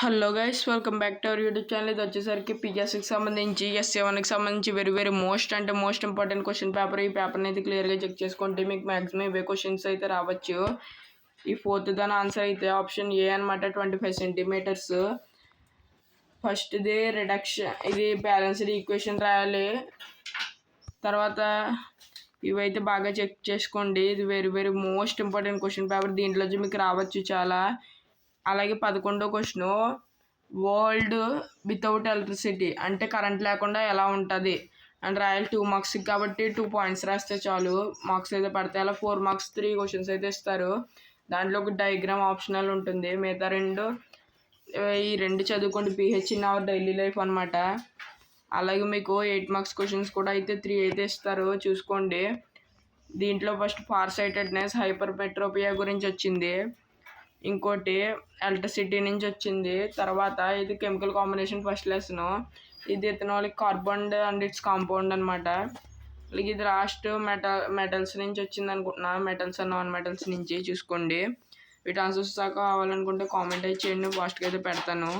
Hello guys, welcome back to our YouTube channel. ఇది వచ్చేసరికి పిఎస్సికి సంబంధించి ఎస్7కి సంబంధించి very most important question paper. ఈ పేపర్ని అయితే క్లియర్గా చెక్ చేసుకుంటే మీకు మ్యాక్సిమం ఇవే క్వశ్చన్స్ అయితే రావచ్చు. ఈ ఫోర్త్ దాని ఆన్సర్ అయితే ఆప్షన్ ఏ అనమాట, 25 సెంటీమీటర్స్. ఫస్ట్ది రిడక్షన్, ఇది బ్యాలెన్స్డ్ ఈక్వేషన్ రాయాలి. తర్వాత ఇవైతే బాగా చెక్ చేసుకోండి. ఇది very most important question paper. దీంట్లో మీకు రావచ్చు చాలా. అలాగే 11వ క్వశ్చన్, వరల్డ్ వితౌట్ ఎలక్ట్రిసిటీ అంటే కరెంట్ లేకుండా ఎలా ఉంటుంది అని రాయాలి. 2 మార్క్స్ కాబట్టి 2 పాయింట్స్ రాస్తే చాలు, మార్క్స్ అయితే పడతాయి. అలా 4 మార్క్స్ 3 క్వశ్చన్స్ అయితే ఇస్తారు. దాంట్లో ఒక డయాగ్రామ్ ఆప్షనల్ ఉంటుంది. మిగతా ఈ రెండు చదువుకోండి. PH in our daily life అనమాట. అలాగే మీకు 8 మార్క్స్ క్వశ్చన్స్ కూడా అయితే 3 అయితే ఇస్తారు, చూసుకోండి. దీంట్లో ఫస్ట్ ఫార్ సైటెడ్నెస్, హైపర్ మెట్రోపియా గురించి వచ్చింది. ఇంకోటి ఎలక్ట్రిసిటీ నుంచి వచ్చింది. తర్వాత ఇది కెమికల్ కాంబినేషన్ ఫస్ట్ లెసన్. ఇది ethanolic carbon and it's compound అనమాట. ఇది లాస్ట్ మెటల్స్ నుంచి వచ్చింది అనుకుంటున్నా, మెటల్స్ అండ్ నాన్ మెటల్స్ నుంచి. చూసుకోండి. వీటి ఆన్సర్స్ దాకా కావాలనుకుంటే కామెంట్ అయితే చేయండి, ఫాస్ట్గా అయితే పెడతాను.